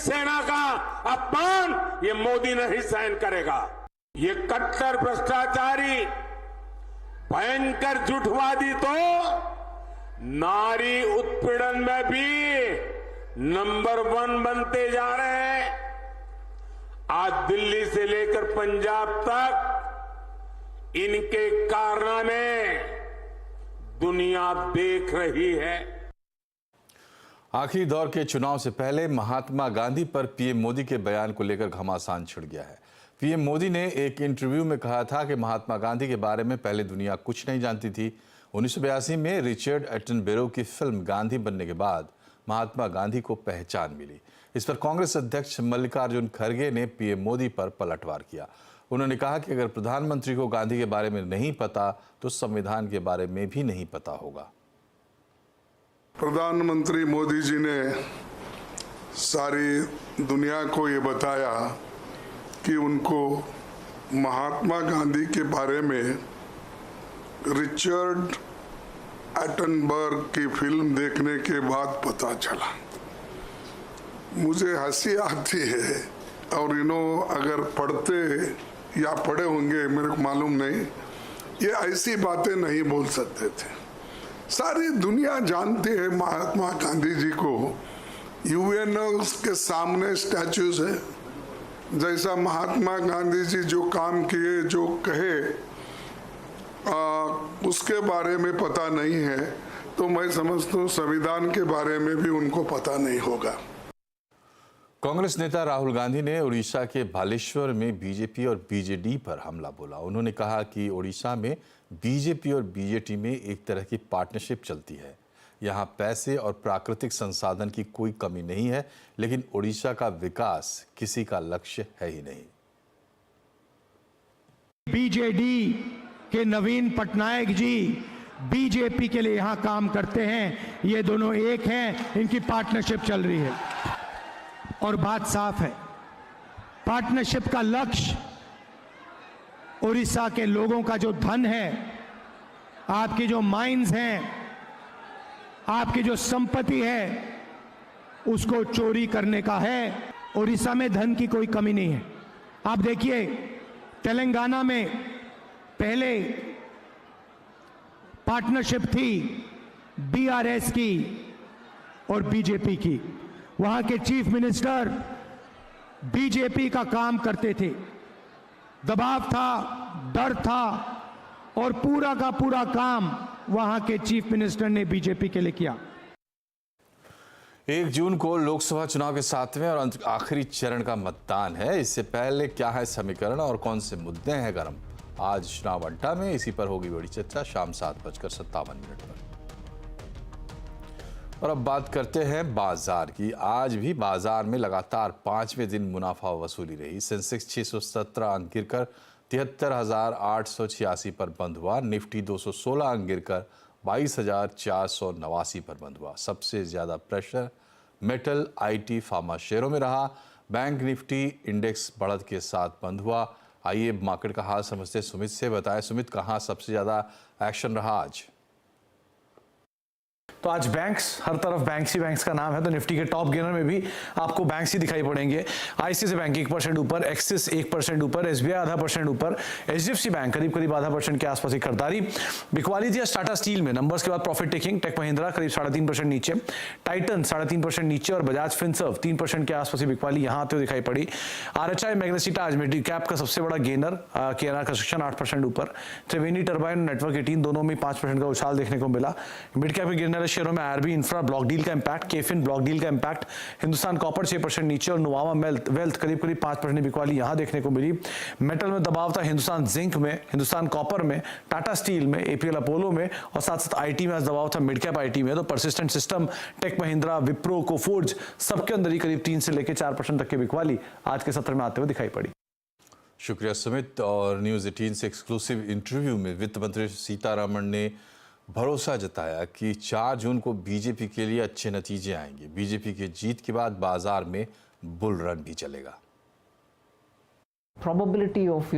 सेना का अपमान ये मोदी नहीं सहन करेगा। ये कट्टर भ्रष्टाचारी भयंकर झूठवादी तो नारी उत्पीड़न में भी नंबर 1 बनते जा रहे हैं। आज दिल्ली से लेकर पंजाब तक इनके कारनामे दुनिया देख रही है। आखिरी दौर के चुनाव से पहले महात्मा गांधी पर पीएम मोदी के बयान को लेकर घमासान छिड़ गया है। पीएम मोदी ने एक इंटरव्यू में कहा था कि महात्मा गांधी के बारे में पहले दुनिया कुछ नहीं जानती थी। 1982 में रिचर्ड एटनबरो की फिल्म गांधी बनने के बाद महात्मा गांधी को पहचान मिली। इस पर कांग्रेस अध्यक्ष मल्लिकार्जुन खड़गे ने पीएम मोदी पर पलटवार किया। उन्होंने कहा कि अगर प्रधानमंत्री को गांधी के बारे में नहीं पता तो संविधान के बारे में भी नहीं पता होगा। प्रधानमंत्री मोदी जी ने सारी दुनिया को ये बताया कि उनको महात्मा गांधी के बारे में रिचर्ड एटनबर्ग की फिल्म देखने के बाद पता चला। मुझे हंसी आती है और अगर पढ़ते या पढ़े होंगे मेरे को मालूम नहीं, ये ऐसी बातें नहीं बोल सकते थे। सारी दुनिया जानती है महात्मा गांधी जी को। यूएनओ के सामने स्टैच्यूज है। जैसा महात्मा गांधी जी जो काम किए, जो कहे, उसके बारे में पता नहीं है तो मैं समझता हूँ संविधान के बारे में भी उनको पता नहीं होगा। कांग्रेस नेता राहुल गांधी ने उड़ीसा के बालेश्वर में बीजेपी और बीजेडी पर हमला बोला। उन्होंने कहा कि उड़ीसा में बीजेपी और बीजेडी में एक तरह की पार्टनरशिप चलती है। यहाँ पैसे और प्राकृतिक संसाधन की कोई कमी नहीं है, लेकिन उड़ीसा का विकास किसी का लक्ष्य है ही नहीं। बीजेडी के नवीन पटनायक जी बीजेपी के लिए यहाँ काम करते हैं। ये दोनों एक हैं, इनकी पार्टनरशिप चल रही है और बात साफ है। पार्टनरशिप का लक्ष्य उड़ीसा के लोगों का जो धन है, आपकी जो माइंस हैं, आपकी जो संपत्ति है, उसको चोरी करने का है। उड़ीसा में धन की कोई कमी नहीं है। आप देखिए तेलंगाना में पहले पार्टनरशिप थी बीआरएस की और बीजेपी की। वहां के चीफ मिनिस्टर बीजेपी का काम करते थे। दबाव था, डर था और पूरा का पूरा काम वहां के चीफ मिनिस्टर ने बीजेपी के लिए किया। 1 जून को लोकसभा चुनाव के 7वें और आखिरी चरण का मतदान है। इससे पहले क्या है समीकरण और कौन से मुद्दे हैं गर्म, आज चुनाव अड्डा में इसी पर होगी बड़ी चर्चा शाम 7:57 पर। और अब बात करते हैं बाजार की। आज भी बाजार में लगातार 5वें दिन मुनाफा वसूली रही। सेंसेक्स 617 अंक गिरकर 73,886 पर बंद हुआ। निफ्टी 216 अंक गिरकर 22,489 पर बंद हुआ। सबसे ज्यादा प्रेशर मेटल, आईटी, फार्मा शेयरों में रहा। बैंक निफ्टी इंडेक्स बढ़त के साथ बंद हुआ। आइए मार्केट का हाल समझते सुमित से। बताएं सुमित, कहां सबसे ज्यादा एक्शन रहा आज? तो आज बैंक्स, हर तरफ बैंक्स ही बैंक्स का नाम है, तो निफ्टी के टॉप गेनर में भी आपको बैंक्स ही दिखाई पड़ेंगे। आईसीआईसीआई बैंक 1% ऊपर, एक्सिस 1% ऊपर, एसबीआई आधा % ऊपर, एचडीएफसी बैंक करीब आधा % के आसपास की खरीदारी। बिकवाली थी टाटा स्टील में, नंबर्स के बाद प्रॉफिट टेकिंग। टेक महिंद्रा करीब 3.5% नीचे, टाइटन 3.5% नीचे और बजाज फिनसर्व 3% के आसपास की बिकवाली यहां आते हुए दिखाई पड़ी। आरएचआई मैग्नेसिटा आज मिड कैप का सबसे बड़ा गेनर, केएनआर कंस्ट्रक्शन 8% ऊपर, त्रिवेणी टर्बाइन, नेटवर्क 18 दोनों में 5% का उछाल देखने को मिला। मिड कैप के गिरने वाले शेयरों में आरबी इंफ्रा ब्लॉक डील का इंपैक्ट, केफिन ब्लॉक डील का इंपैक्ट, हिंदुस्तान कॉपर 6% नीचे और नुवामा वेल्थ करीब 5% बिकवाली यहां देखने को मिली। मेटल में दबाव था हिंदुस्तान जिंक में, हिंदुस्तान कॉपर में, टाटा स्टील में, एपीएल अपोलो में और साथ साथ आईटी में आज दबाव था मिड कैप आईटी में। तो परसिस्टेंट सिस्टम, टेक महिंद्रा, विप्रो, कोफोर्ज सबके अंदर ही करीब 3 से लेकर 4% तक की बिकवाली आज के सत्र में आते हुए दिखाई पड़ी। शुक्रिया सुमित। और न्यूज़ 18 से एक्सक्लूसिव इंटरव्यू में वित्त मंत्री सीतारमण ने भरोसा जताया कि 4 जून को बीजेपी के लिए अच्छे नतीजे आएंगे। बीजेपी की जीत के बाद बाजार में बुल रन भी चलेगा। Probability of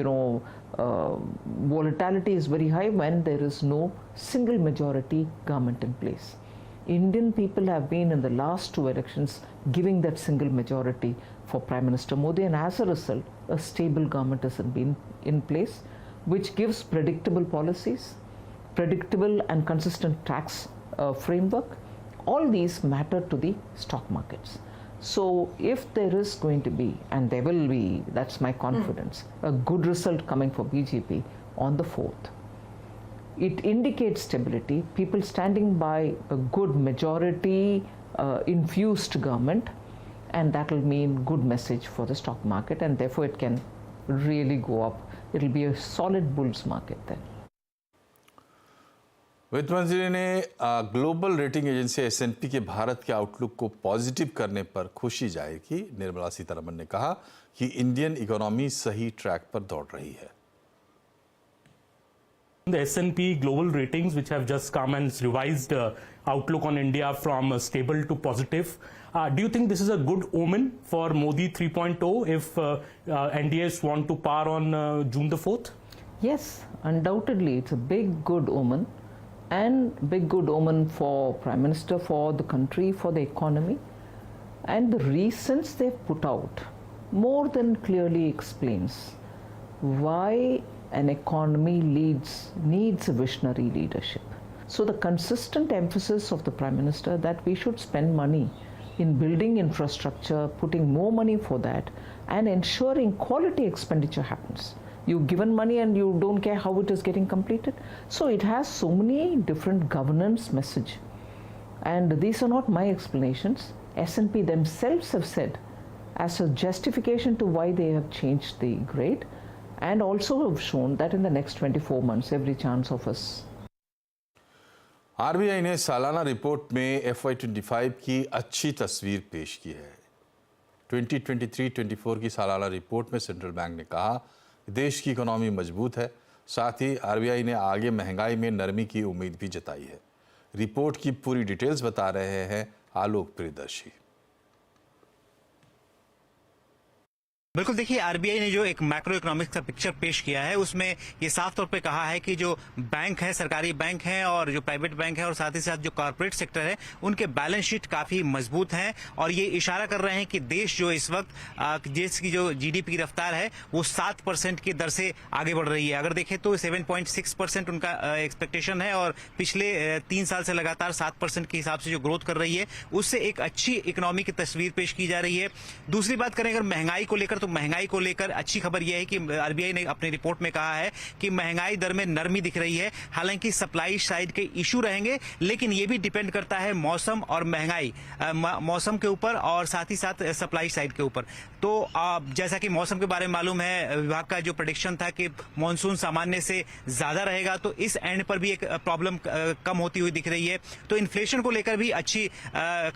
volatility is very high when there is no single majority government in place. Indian people have been in the last 2 elections giving that single majority for Prime Minister Modi, and as a result, a stable government has been in place, which gives predictable policies, predictable and consistent tax framework. All these matter to the stock markets. So if there is going to be, and there will be, that's my confidence, a good result coming for BJP on the 4th, it indicates stability, people standing by a good majority infused government, and that will mean good message for the stock market, and therefore it can really go up. It will be a solid bull's market then. वित्त मंत्री ने global rating agency S&P के भारत के outlook को positive करने पर खुशी जाहिर की। निर्मला सीतारमण ने कहा कि इंडियन इकोनॉमी सही ट्रैक पर दौड़ रही है। The S&P global ratings, which have just come and revised outlook on India from stable to positive, do you think this is a good omen for Modi 3.0 if NDS want to par on June the 4th? Yes, undoubtedly, it's a big good omen, and big good omen for Prime Minister, for the country, for the economy. And the reasons they've put out more than clearly explains why an economy needs a visionary leadership. So the consistent emphasis of the Prime Minister that we should spend money in building infrastructure, putting more money for that, and ensuring quality expenditure happens. You've given money and you don't care how it is getting completed. So it has so many different governance message. And these are not my explanations. S&P themselves have said as a justification to why they have changed the grade, and also have shown that in the next 24 months, every chance of us. RBI ने सालाना report में FY25 की अच्छी तस्वीर पेश की है। 2023-24 की सालाना रिपोर्ट में सेंट्रल बैंक ने कहा देश की इकोनॉमी मजबूत है। साथ ही RBI ने आगे महंगाई में नरमी की उम्मीद भी जताई है। रिपोर्ट की पूरी डिटेल्स बता रहे हैं आलोक प्रियदर्शी। बिल्कुल, देखिए आरबीआई ने जो एक मैक्रो इकोनॉमिक्स का पिक्चर पेश किया है उसमें ये साफ तौर पे कहा है कि जो बैंक है, सरकारी बैंक हैं और जो प्राइवेट बैंक है और साथ ही साथ जो कॉर्पोरेट सेक्टर है, उनके बैलेंस शीट काफी मजबूत हैं और ये इशारा कर रहे हैं कि देश जो इस वक्त देश की जो जीडीपी की रफ्तार है वो 7% की दर से आगे बढ़ रही है। अगर देखें तो 7.6% उनका एक्सपेक्टेशन है और पिछले 3 साल से लगातार 7% के हिसाब से जो ग्रोथ कर रही है उससे एक अच्छी इकोनॉमी की तस्वीर पेश की जा रही है। दूसरी बात करें अगर महंगाई को लेकर, तो महंगाई को लेकर अच्छी खबर यह है कि आरबीआई ने अपनी रिपोर्ट में कहा है कि महंगाई दर में नरमी दिख रही है। हालांकि सप्लाई साइड के इशू रहेंगे, लेकिन यह भी डिपेंड करता है मौसम और महंगाई, मौसम के ऊपर और साथ ही साथ सप्लाई साइड के ऊपर। तो जैसा कि मौसम के बारे में मालूम है, विभाग का जो प्रेडिक्शन था कि मानसून सामान्य से ज्यादा रहेगा, तो इस एंड पर भी एक प्रॉब्लम कम होती हुई दिख रही है। तो इन्फ्लेशन को लेकर भी अच्छी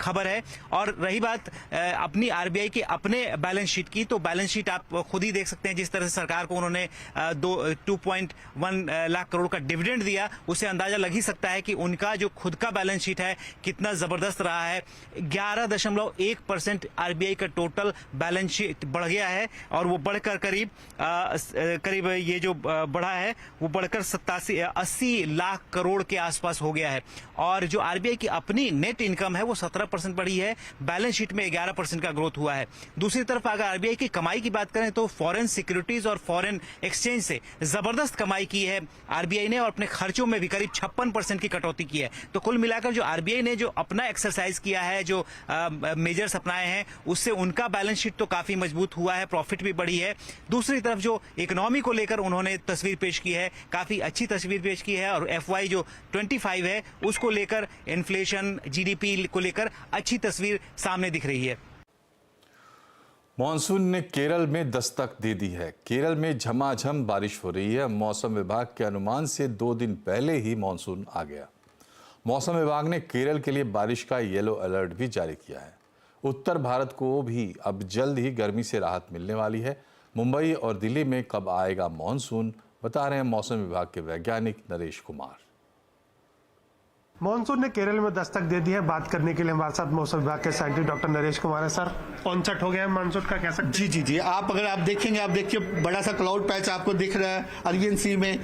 खबर है। और रही बात अपनी आरबीआई के अपने बैलेंस शीट की, तो बैलेंस शीट आप खुद ही देख सकते हैं। जिस तरह से सरकार को उन्होंने 2.1 लाख करोड़ का डिविडेंड दिया, उससे अंदाजा लग ही सकता है कि उनका जो खुद का बैलेंस शीट है कितना जबरदस्त रहा है। 11.1% आरबीआई का टोटल बैलेंस शीट बढ़ गया है और वो बढ़कर करीब ये जो बढ़ा है वो बढ़कर 80 लाख करोड़ के आसपास हो गया है। और जो आरबीआई की अपनी नेट इनकम है वो 17% बढ़ी है, बैलेंस शीट में 11% का ग्रोथ हुआ है। दूसरी तरफ अगर आरबीआई की कमाई की बात करें तो फॉरेन सिक्योरिटीज और फॉरेन एक्सचेंज से जबरदस्त कमाई की है आरबीआई ने और अपने खर्चों में भी करीब 56% की कटौती की है। तो कुल मिलाकर जो आरबीआई ने जो अपना एक्सरसाइज किया है, जो मेजर्स अपनाए हैं, उससे उनका बैलेंस शीट तो काफी मजबूत हुआ है, प्रॉफिट भी बढ़ी है। दूसरी तरफ जो इकोनॉमी को लेकर उन्होंने तस्वीर पेश की है, काफी अच्छी तस्वीर पेश की है और FY जो 25 है उसको लेकर इन्फ्लेशन, जीडीपी को लेकर अच्छी तस्वीर सामने दिख रही है। मॉनसून ने केरल में दस्तक दे दी है। केरल में झमाझम बारिश हो रही है। मौसम विभाग के अनुमान से 2 दिन पहले ही मॉनसून आ गया। मौसम विभाग ने केरल के लिए बारिश का येलो अलर्ट भी जारी किया है। उत्तर भारत को भी अब जल्द ही गर्मी से राहत मिलने वाली है। मुंबई और दिल्ली में कब आएगा मॉनसून, बता रहे हैं मौसम विभाग के वैज्ञानिक नरेश कुमार। मॉनसून ने केरल में दस्तक दे दी है। बात करने के लिए हमारे साथ मौसम विभाग के साइंटिस्ट डॉक्टर नरेश कुमार है। सर, ऑनसेट हो गया है मॉनसून का, कह सकते हैं? जी। अगर आप देखेंगे, आप देखिए बड़ा सा क्लाउड पैच आपको दिख रहा है अरबियन सी में,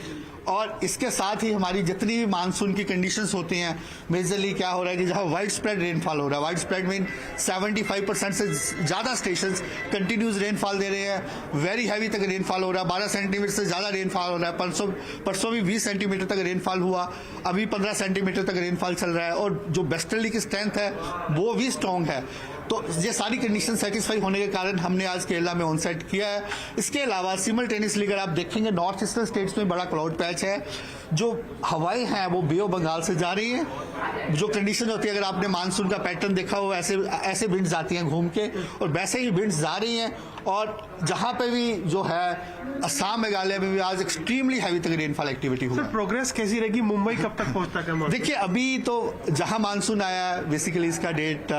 और इसके साथ ही हमारी जितनी भी मानसून की कंडीशंस होती हैं, मेजरली क्या हो रहा है कि जहां वाइड स्प्रेड रेनफॉल हो रहा है, वाइड स्प्रेड मीन 75% से ज़्यादा स्टेशंस कंटिन्यूस रेनफॉल दे रहे हैं, वेरी हैवी तक रेनफॉल हो रहा है, 12 सेंटीमीटर से ज़्यादा रेनफॉल हो रहा है। परसों भी 20 सेंटीमीटर तक रेनफॉल हुआ, अभी 15 सेंटीमीटर तक रेनफॉल चल रहा है, और जो वेस्टर्ली की स्ट्रेंथ है वो भी स्ट्रॉन्ग है। तो ये सारी कंडीशन सेटिस्फाई होने के कारण हमने आज केरला में ऑन सेट किया है। इसके अलावा सिमल्टेनियसली अगर आप देखेंगे नॉर्थ ईस्टर्न स्टेट्स में बड़ा क्लाउड पैच है, जो हवाएं हैं वो बे ऑफ बंगाल से जा रही हैं। जो कंडीशन होती है, अगर आपने मानसून का पैटर्न देखा हो, ऐसे विंड्स आती हैं घूम के, और वैसे ही विंड्स जा रही हैं। और जहां पे भी जो है असम मेघालय में भी आज एक्सट्रीमली हैवी तक रेनफॉल एक्टिविटी हुई। सर प्रोग्रेस कैसी रहेगी, मुंबई कब तक पहुंचता है? देखिए अभी तो जहां मानसून आया है, बेसिकली इसका डेट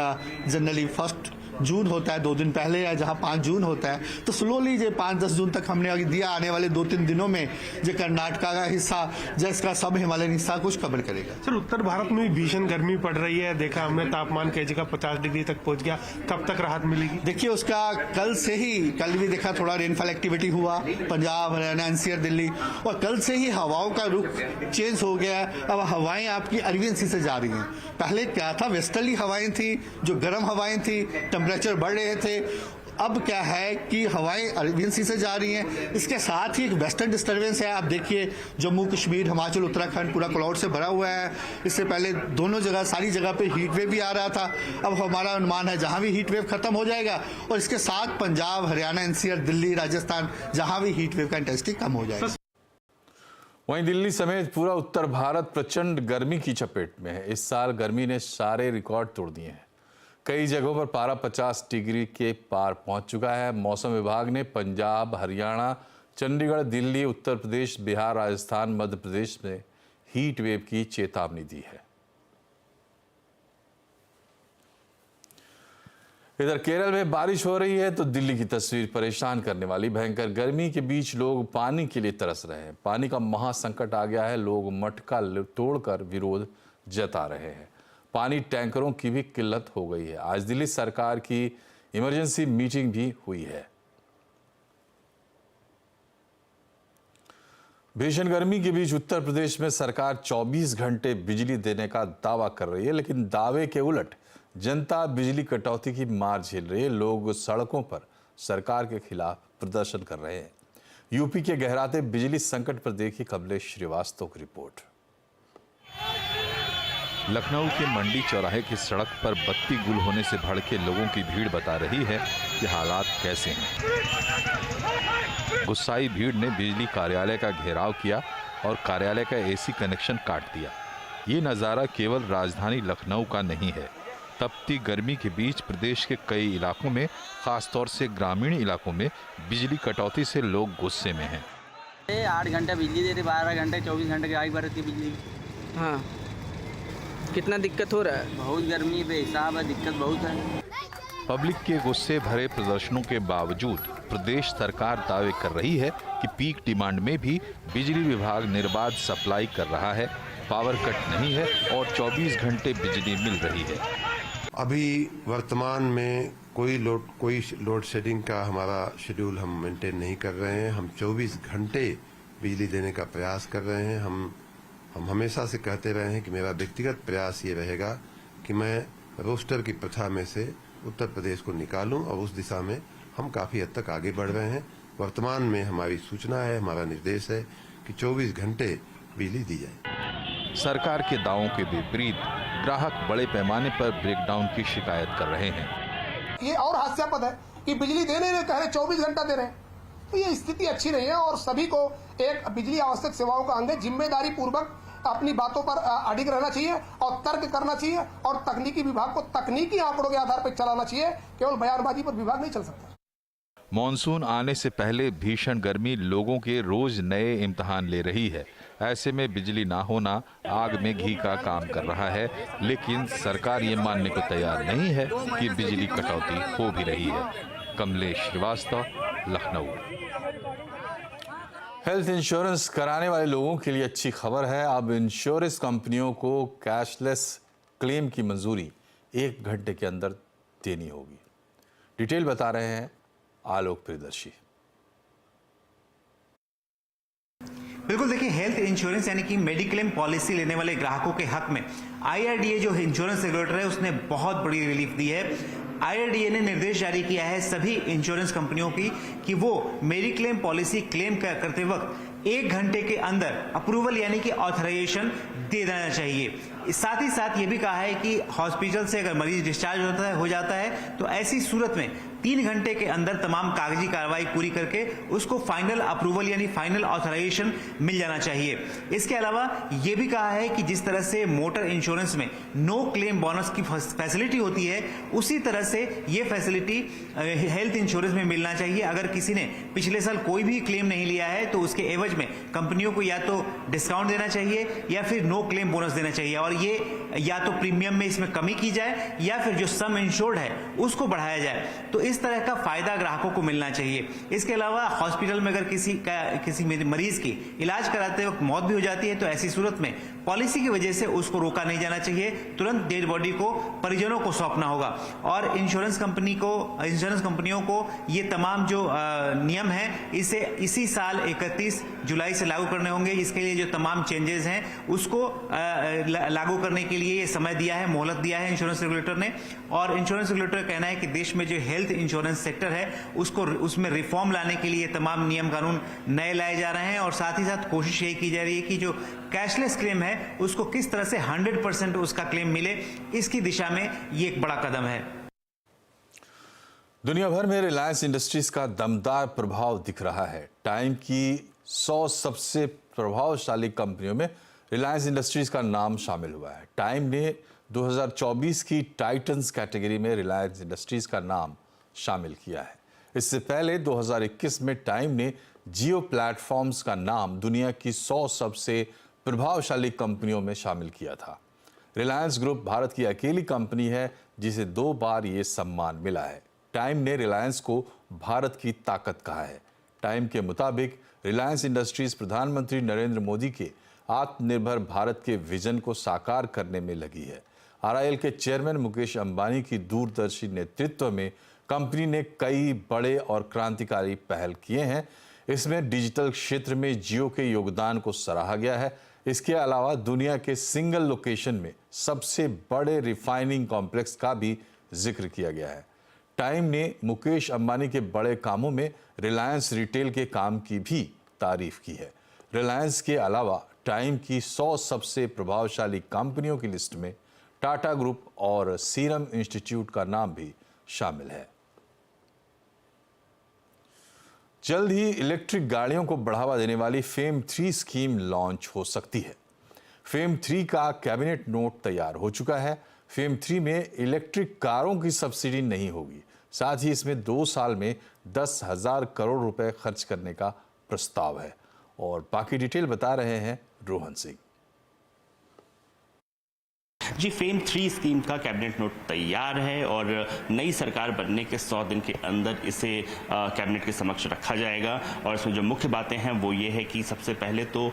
जनरली 1 जून होता है, 2 दिन पहले है, जहां 5 जून होता है। तो स्लोली जो 5-10 जून तक हमने दिया, आने वाले 2-3 दिनों में जो कर्नाटका का हिस्सा, जिसका सब हिमालयन हिस्सा कुछ कवर करेगा। सर उत्तर भारत में भी भीषण गर्मी पड़ रही है, देखा हमने तापमान कई जगह 50 डिग्री तक पहुंच गया, कब तक राहत मिलेगी? देखिए उसका कल भी देखा थोड़ा रेनफॉल एक्टिविटी हुआ पंजाब, हरियाणा, एनसीआर, दिल्ली, और कल से ही हवाओं का रुख चेंज हो गया है। अब हवाएं आपकी अरबियन सी से जा रही हैं। पहले क्या था, वेस्टर्ली हवाएं थी, जो गर्म हवाएं थी, टेम्परेचर बढ़ रहे थे। अब क्या है कि हवाएं अरबियन सी से जा रही हैं। इसके साथ ही एक वेस्टर्न डिस्टर्बेंस है। आप देखिए जम्मू कश्मीर, हिमाचल, उत्तराखंड पूरा क्लाउड से भरा हुआ है। इससे पहले दोनों जगह, सारी जगह पे हीट वेव भी आ रहा था। अब हमारा अनुमान है जहां भी हीट वेव खत्म हो जाएगा, और इसके साथ पंजाब, हरियाणा, एनसीआर, दिल्ली, राजस्थान, जहां भी हीट वेव का इंटेंसिटी कम हो जाएगा। वहीं दिल्ली समेत पूरा उत्तर भारत प्रचंड गर्मी की चपेट में है। इस साल गर्मी ने सारे रिकॉर्ड तोड़ दिए हैं। कई जगहों पर पारा 50 डिग्री के पार पहुंच चुका है। मौसम विभाग ने पंजाब, हरियाणा, चंडीगढ़, दिल्ली, उत्तर प्रदेश, बिहार, राजस्थान, मध्य प्रदेश में हीट वेव की चेतावनी दी है। इधर केरल में बारिश हो रही है तो दिल्ली की तस्वीर परेशान करने वाली। भयंकर गर्मी के बीच लोग पानी के लिए तरस रहे हैं। पानी का महासंकट आ गया है। लोग मटका तोड़कर विरोध जता रहे हैं। पानी टैंकरों की भी किल्लत हो गई है। आज दिल्ली सरकार की इमरजेंसी मीटिंग भी हुई है। भीषण गर्मी के बीच उत्तर प्रदेश में सरकार 24 घंटे बिजली देने का दावा कर रही है, लेकिन दावे के उलट जनता बिजली कटौती की मार झेल रही है। लोग सड़कों पर सरकार के खिलाफ प्रदर्शन कर रहे हैं। यूपी के गहराते बिजली संकट पर देखिए कमलेश श्रीवास्तव की रिपोर्ट। लखनऊ के मंडी चौराहे की सड़क पर बत्ती गुल होने से भड़के लोगों की भीड़ बता रही है कि हालात कैसे हैं। गुस्साई भीड़ ने बिजली कार्यालय का घेराव किया और कार्यालय का एसी कनेक्शन काट दिया। ये नज़ारा केवल राजधानी लखनऊ का नहीं है। तपती गर्मी के बीच प्रदेश के कई इलाकों में, खासतौर से ग्रामीण इलाकों में बिजली कटौती से लोग गुस्से में हैं। 8 घंटे बिजली दे रही, 12 घंटे 24 घंटे की आई बरती बिजली। हाँ, कितना दिक्कत हो रहा है? बहुत गर्मी बेहिसाब है, दिक्कत बहुत है। पब्लिक के गुस्से भरे प्रदर्शनों के बावजूद प्रदेश सरकार दावे कर रही है कि पीक डिमांड में भी बिजली विभाग निर्बाध सप्लाई कर रहा है, पावर कट नहीं है और 24 घंटे बिजली मिल रही है। अभी वर्तमान में कोई लोड शेडिंग का हमारा शेड्यूल हम मेंटेन नहीं कर रहे हैं। हम 24 घंटे बिजली देने का प्रयास कर रहे हैं। हम हमेशा से कहते रहे हैं कि मेरा व्यक्तिगत प्रयास ये रहेगा कि मैं रोस्टर की प्रथा में से उत्तर प्रदेश को निकालूं, और उस दिशा में हम काफी हद तक आगे बढ़ रहे हैं। वर्तमान में हमारी सूचना है, हमारा निर्देश है कि 24 घंटे बिजली दी जाए। सरकार के दावों के विपरीत ग्राहक बड़े पैमाने पर ब्रेकडाउन की शिकायत कर रहे हैं। ये और हास्यास्पद है कि बिजली देने कह रहे 24 घंटा दे रहे हैं, तो ये स्थिति अच्छी नहीं है। और सभी को एक बिजली आवश्यक सेवाओं का अंग जिम्मेदारी पूर्वक अपनी बातों पर अडिग रहना चाहिए और तर्क करना चाहिए, और तकनीकी विभाग को तकनीकी आंकड़ों के आधार पर चलाना चाहिए। केवल बयानबाजी पर विभाग नहीं चल सकता। मॉनसून आने से पहले भीषण गर्मी लोगों के रोज नए इम्तिहान ले रही है। ऐसे में बिजली ना होना आग में घी का काम कर रहा है, लेकिन सरकार ये मानने को तैयार नहीं है कि बिजली कटौती हो भी रही है। कमलेश श्रीवास्तव, लखनऊ। हेल्थ इंश्योरेंस कराने वाले लोगों के लिए अच्छी खबर है। अब इंश्योरेंस कंपनियों को कैशलेस क्लेम की मंजूरी 1 घंटे के अंदर देनी होगी। डिटेल बता रहे हैं आलोक प्रियदर्शी। बिल्कुल, देखिए हेल्थ इंश्योरेंस यानी कि मेडिक्लेम पॉलिसी लेने वाले ग्राहकों के हक में IRDA जो इंश्योरेंस रेगुलेटर है उसने बहुत बड़ी रिलीफ दी है। IRDA ने निर्देश जारी किया है सभी इंश्योरेंस कंपनियों की कि वो मेडिक्लेम पॉलिसी क्लेम करते वक्त 1 घंटे के अंदर अप्रूवल यानी कि ऑथराइजेशन दे देना चाहिए। साथ ही साथ ये भी कहा है कि हॉस्पिटल से अगर मरीज डिस्चार्ज हो जाता है तो ऐसी सूरत में 3 घंटे के अंदर तमाम कागजी कार्रवाई पूरी करके उसको फाइनल अप्रूवल यानी फाइनल ऑथराइजेशन मिल जाना चाहिए। इसके अलावा ये भी कहा है कि जिस तरह से मोटर इंश्योरेंस में नो क्लेम बोनस की फैसिलिटी होती है उसी तरह से ये फैसिलिटी हेल्थ इंश्योरेंस में मिलना चाहिए। अगर किसी ने पिछले साल कोई भी क्लेम नहीं लिया है तो उसके एवज में कंपनियों को या तो डिस्काउंट देना चाहिए या फिर नो क्लेम बोनस देना चाहिए, और ये या तो प्रीमियम में इसमें कमी की जाए या फिर जो सम इंश्योर्ड है उसको बढ़ाया जाए। तो इस तरह का फायदा ग्राहकों को मिलना चाहिए। इसके अलावा हॉस्पिटल में अगर किसी मरीज की इलाज कराते वक्त मौत भी हो जाती है तो ऐसी सूरत में पॉलिसी की वजह से उसको रोका नहीं जाना चाहिए, तुरंत डेड बॉडी को परिजनों को सौंपना होगा। और इंश्योरेंस कंपनियों को ये तमाम जो नियम है इसे इसी साल 31 जुलाई से लागू करने होंगे। इसके लिए जो तमाम चेंजेस हैं उसको लागू करने के लिए ये समय दिया है, मोहलत दिया है इंश्योरेंस रेगुलेटर ने। और इंश्योरेंस रेगुलेटर का कहना है कि देश में जो हेल्थ इंश्योरेंस सेक्टर है उसमें रिफॉर्म लाने के लिए तमाम नियम कानून नए लाए जा रहे हैं, और साथ ही साथ कोशिश यही की जा रही है कि जो कैशलेस क्लेम है उसको किस तरह से 100% उसका क्लेम मिले, इसकी दिशा में ये एक बड़ा कदम है। दुनिया भर में रिलायंस इंडस्ट्रीज का दमदार प्रभाव दिख रहा है। टाइम की 100 सबसे प्रभावशाली कंपनियों में रिलायंस इंडस्ट्रीज का नाम शामिल हुआ है। टाइम ने 2024 की टाइटन्स कैटेगरी में रिलायंस इंडस्ट्रीज का नाम शामिल किया है। इससे पहले 2021 में टाइम ने जियो प्लेटफॉर्म्स का नाम दुनिया की 100 सबसे प्रभावशाली कंपनियों में शामिल किया था। रिलायंस ग्रुप भारत की अकेली कंपनी है जिसे 2 बार ये सम्मान मिला है। टाइम ने रिलायंस को भारत की ताकत कहा है। टाइम के मुताबिक रिलायंस इंडस्ट्रीज प्रधानमंत्री नरेंद्र मोदी के आत्मनिर्भर भारत के विजन को साकार करने में लगी है। RIL के चेयरमैन मुकेश अंबानी की दूरदर्शी नेतृत्व में कंपनी ने कई बड़े और क्रांतिकारी पहल किए हैं। इसमें डिजिटल क्षेत्र में जियो के योगदान को सराहा गया है। इसके अलावा दुनिया के सिंगल लोकेशन में सबसे बड़े रिफाइनिंग कॉम्प्लेक्स का भी जिक्र किया गया है। टाइम ने मुकेश अंबानी के बड़े कामों में रिलायंस रिटेल के काम की भी तारीफ की है। रिलायंस के अलावा टाइम की 100 सबसे प्रभावशाली कंपनियों की लिस्ट में टाटा ग्रुप और सीरम इंस्टीट्यूट का नाम भी शामिल है। जल्द ही इलेक्ट्रिक गाड़ियों को बढ़ावा देने वाली फेम 3 स्कीम लॉन्च हो सकती है। फेम 3 का कैबिनेट नोट तैयार हो चुका है। फेम 3 में इलेक्ट्रिक कारों की सब्सिडी नहीं होगी, साथ ही इसमें 2 साल में 10,000 करोड़ रुपए खर्च करने का प्रस्ताव है। और बाकी डिटेल बता रहे हैं रोहन सिंह। जी, फेम 3 स्कीम का कैबिनेट नोट तैयार है और नई सरकार बनने के 100 दिन के अंदर इसे कैबिनेट के समक्ष रखा जाएगा। और इसमें जो मुख्य बातें हैं वो ये है कि सबसे पहले तो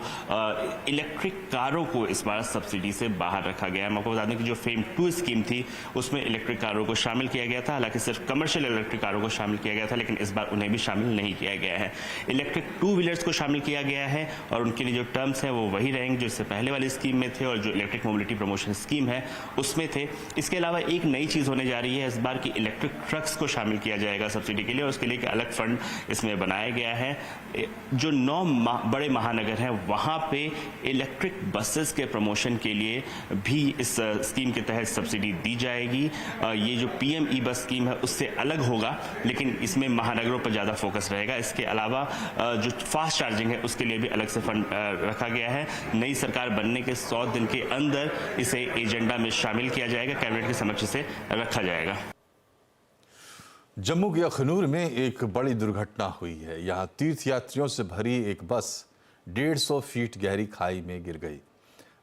इलेक्ट्रिक कारों को इस बार सब्सिडी से बाहर रखा गया है। मैं आपको बता दें कि जो फेम 2 स्कीम थी उसमें इलेक्ट्रिक कारों को शामिल किया गया था, हालांकि सिर्फ कमर्शियल इलेक्ट्रिक कारों को शामिल किया गया था, लेकिन इस बार उन्हें भी शामिल नहीं किया गया है। इलेक्ट्रिक 2 व्हीलर्स को शामिल किया गया है और उनके लिए जो टर्म्स हैं वो वही रहेंगे जो इससे पहले वाली स्कीम में थे और जो इलेक्ट्रिक मोबिलिटी प्रमोशन स्कीम है उसमें थे। इसके अलावा एक नई चीज होने जा रही है इस बार की इलेक्ट्रिक ट्रक्स को शामिल किया जाएगा सब्सिडी के लिए और उसके लिए एक अलग फंड इसमें बनाया गया है। जो 9 बड़े महानगर हैं वहां पे इलेक्ट्रिक बसेस के प्रमोशन के लिए भी इस स्कीम के तहत सब्सिडी दी जाएगी। ये जो PM ई बस स्कीम है उससे अलग होगा, लेकिन इसमें महानगरों पर ज्यादा फोकस रहेगा। इसके अलावा जो फास्ट चार्जिंग है उसके लिए भी अलग से फंड रखा गया है। नई सरकार बनने के 100 दिन के अंदर इसे एजेंडा में शामिल किया जाएगा, कैबिनेट के समक्ष से रखा जाएगा। जम्मू के अखनूर में एक बड़ी दुर्घटना हुई है। यहाँ तीर्थयात्रियों से भरी एक बस 150 फीट गहरी खाई में गिर गई।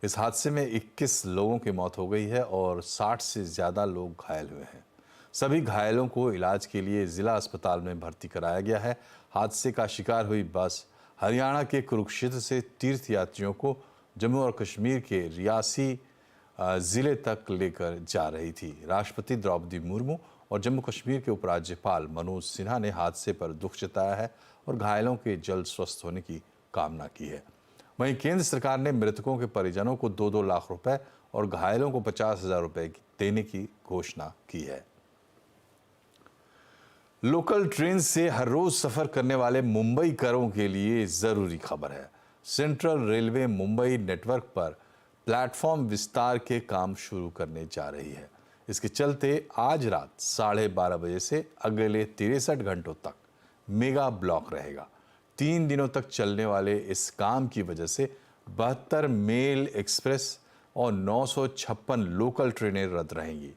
इस हादसे में 21 लोगों की मौत हो गई है और 60 से ज़्यादा लोग घायल हुए हैं। सभी घायलों को इलाज के लिए ज़िला अस्पताल में भर्ती कराया गया है। हादसे का शिकार हुई बस हरियाणा के कुरुक्षेत्र से तीर्थयात्रियों को जम्मू और कश्मीर के रियासी ज़िले तक लेकर जा रही थी। राष्ट्रपति द्रौपदी मुर्मू और जम्मू कश्मीर के उपराज्यपाल मनोज सिन्हा ने हादसे पर दुख जताया है और घायलों के जल्द स्वस्थ होने की कामना की है। वहीं केंद्र सरकार ने मृतकों के परिजनों को 2-2 लाख रुपए और घायलों को 50,000 रुपए देने की घोषणा की है। लोकल ट्रेन से हर रोज सफर करने वाले मुंबईकरों के लिए जरूरी खबर है। सेंट्रल रेलवे मुंबई नेटवर्क पर प्लेटफॉर्म विस्तार के काम शुरू करने जा रही है। इसके चलते आज रात 12:30 बजे से अगले 63 घंटों तक मेगा ब्लॉक रहेगा। 3 दिनों तक चलने वाले इस काम की वजह से 72 मेल एक्सप्रेस और 956 लोकल ट्रेनें रद्द रहेंगी।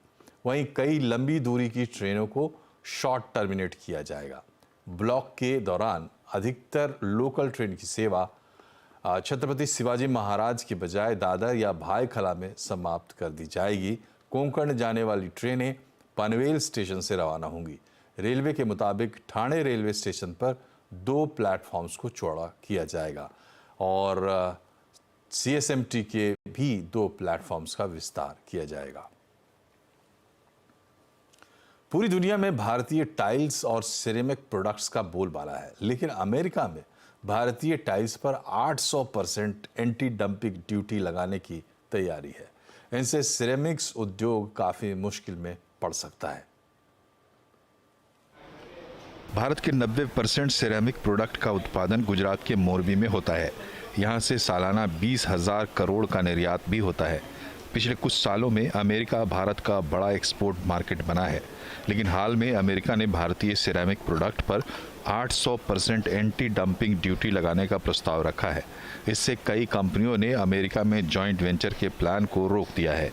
वहीं कई लंबी दूरी की ट्रेनों को शॉर्ट टर्मिनेट किया जाएगा। ब्लॉक के दौरान अधिकतर लोकल ट्रेन की सेवा छत्रपति शिवाजी महाराज की बजाय दादर या भायखला में समाप्त कर दी जाएगी। कोंकण जाने वाली ट्रेनें पनवेल स्टेशन से रवाना होंगी। रेलवे के मुताबिक ठाणे रेलवे स्टेशन पर 2 प्लेटफॉर्म्स को चौड़ा किया जाएगा और CSMT के भी 2 प्लेटफॉर्म्स का विस्तार किया जाएगा। पूरी दुनिया में भारतीय टाइल्स और सिरेमिक प्रोडक्ट्स का बोलबाला है, लेकिन अमेरिका में भारतीय टाइल्स पर 800% एंटी डंपिंग ड्यूटी लगाने की तैयारी है। इनसे सिरेमिक्स उद्योग काफी मुश्किल में पड़ सकता है। भारत के 90% सिरेमिक प्रोडक्ट का उत्पादन गुजरात के मोरबी में होता है। यहाँ से सालाना 20,000 करोड़ का निर्यात भी होता है। पिछले कुछ सालों में अमेरिका भारत का बड़ा एक्सपोर्ट मार्केट बना है, लेकिन हाल में अमेरिका ने भारतीय सिरेमिक प्रोडक्ट पर 800% एंटी डंपिंग ड्यूटी लगाने का प्रस्ताव रखा है। इससे कई कंपनियों ने अमेरिका में जॉइंट वेंचर के प्लान को रोक दिया है।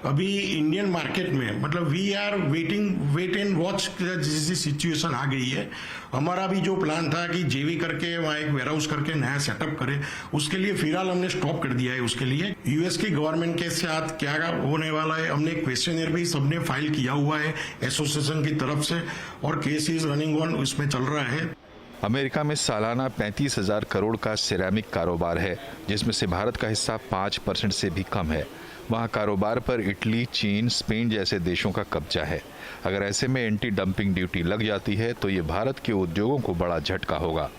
अभी इंडियन मार्केट में मतलब we are wait and watch जैसी सिचुएशन आ गई है। हमारा भी जो प्लान था कि जेवी करके वहाँ एक वेयरहाउस करके नया सेटअप करें, उसके लिए फिलहाल हमने स्टॉप कर दिया है। उसके लिए यूएस की गवर्नमेंट के साथ क्या होने वाला है, हमने एक क्वेश्चनर भी सबने फाइल किया हुआ है एसोसिएशन की तरफ से और केस इज रनिंग ऑन, उसमें चल रहा है। अमेरिका में सालाना 35,000 करोड़ का सिरेमिक कारोबार है, जिसमें से भारत का हिस्सा 5% से भी कम है। वहाँ कारोबार पर इटली, चीन, स्पेन जैसे देशों का कब्जा है। अगर ऐसे में एंटी डंपिंग ड्यूटी लग जाती है तो ये भारत के उद्योगों को बड़ा झटका होगा।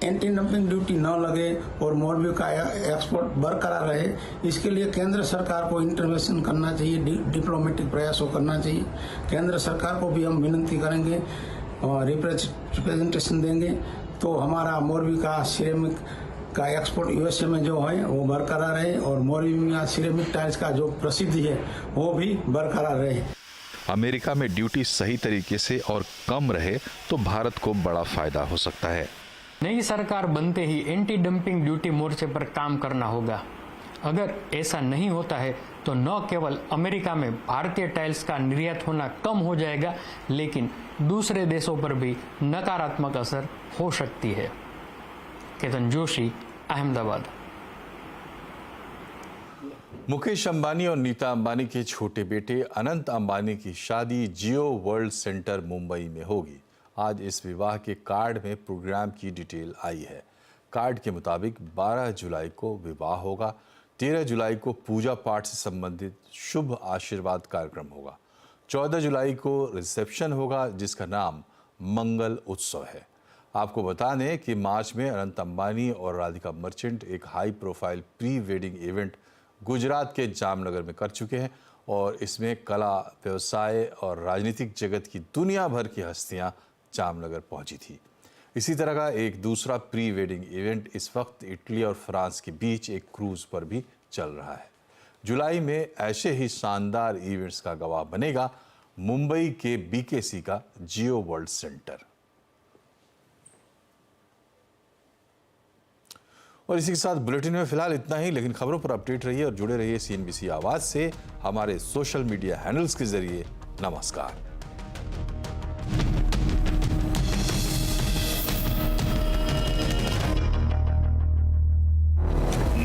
एंटी डंपिंग ड्यूटी न लगे और मोरबी का एक्सपोर्ट बरकरार रहे, इसके लिए केंद्र सरकार को इंटरवेंशन करना चाहिए, डिप्लोमेटिक प्रयासों करना चाहिए। केंद्र सरकार को भी हम विनती करेंगे और रिप्रेजेंटेशन देंगे तो हमारा मोरबी का सिरेमिक का एक्सपोर्ट यूएसए में जो है वो बरकरार रहे और मोरबी में सिरेमिक टाइल्स का जो प्रसिद्धि है वो भी बरकरार रहे। अमेरिका में ड्यूटी सही तरीके से और कम रहे तो भारत को बड़ा फायदा हो सकता है। नई सरकार बनते ही एंटी डंपिंग ड्यूटी मोर्चे पर काम करना होगा। अगर ऐसा नहीं होता है तो न केवल अमेरिका में भारतीय टाइल्स का निर्यात होना कम हो जाएगा, लेकिन दूसरे देशों पर भी नकारात्मक असर हो सकती है। केतन जोशी, अहमदाबाद। मुकेश अंबानी और नीता अंबानी के छोटे बेटे अनंत अंबानी की शादी जियो वर्ल्ड सेंटर मुंबई में होगी। आज इस विवाह के कार्ड में प्रोग्राम की डिटेल आई है। कार्ड के मुताबिक 12 जुलाई को विवाह होगा, 13 जुलाई को पूजा पाठ से संबंधित शुभ आशीर्वाद कार्यक्रम होगा, 14 जुलाई को रिसेप्शन होगा जिसका नाम मंगल उत्सव है। आपको बता दें कि मार्च में अनंत अंबानी और राधिका मर्चेंट एक high profile pre wedding event Gujarat के जामनगर में कर चुके हैं और इसमें कला, व्यवसाय और राजनीतिक जगत की दुनिया भर की हस्तियां जामनगर पहुंची थी। इसी तरह का एक दूसरा प्री वेडिंग इवेंट इस वक्त इटली और फ्रांस के बीच एक क्रूज पर भी चल रहा है। जुलाई में ऐसे ही शानदार इवेंट्स का गवाह बनेगा मुंबई के BKC का जियो वर्ल्ड सेंटर। और इसी के साथ बुलेटिन में फिलहाल इतना ही, लेकिन खबरों पर अपडेट रहिए और जुड़े रहिए CNBC आवाज से हमारे सोशल मीडिया हैंडल्स के जरिए। नमस्कार।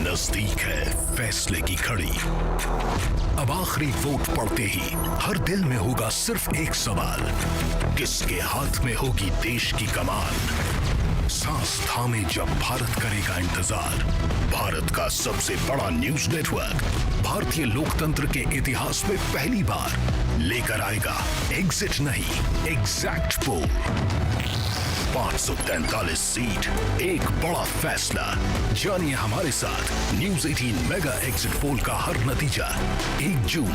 नजदीक है फैसले की घड़ी। अब आखिरी वोट पड़ते ही हर दिल में होगा सिर्फ एक सवाल, किसके हाथ में होगी देश की कमान। सांस थामे जब भारत करेगा इंतजार, भारत का सबसे बड़ा न्यूज नेटवर्क भारतीय लोकतंत्र के इतिहास में पहली बार लेकर आएगा एग्जिट नहीं, एग्जैक्ट पोल। 543 सीट, एक बड़ा फैसला। जानिए हमारे साथ न्यूज़ 18 मेगा एग्जिट पोल का हर नतीजा 1 जून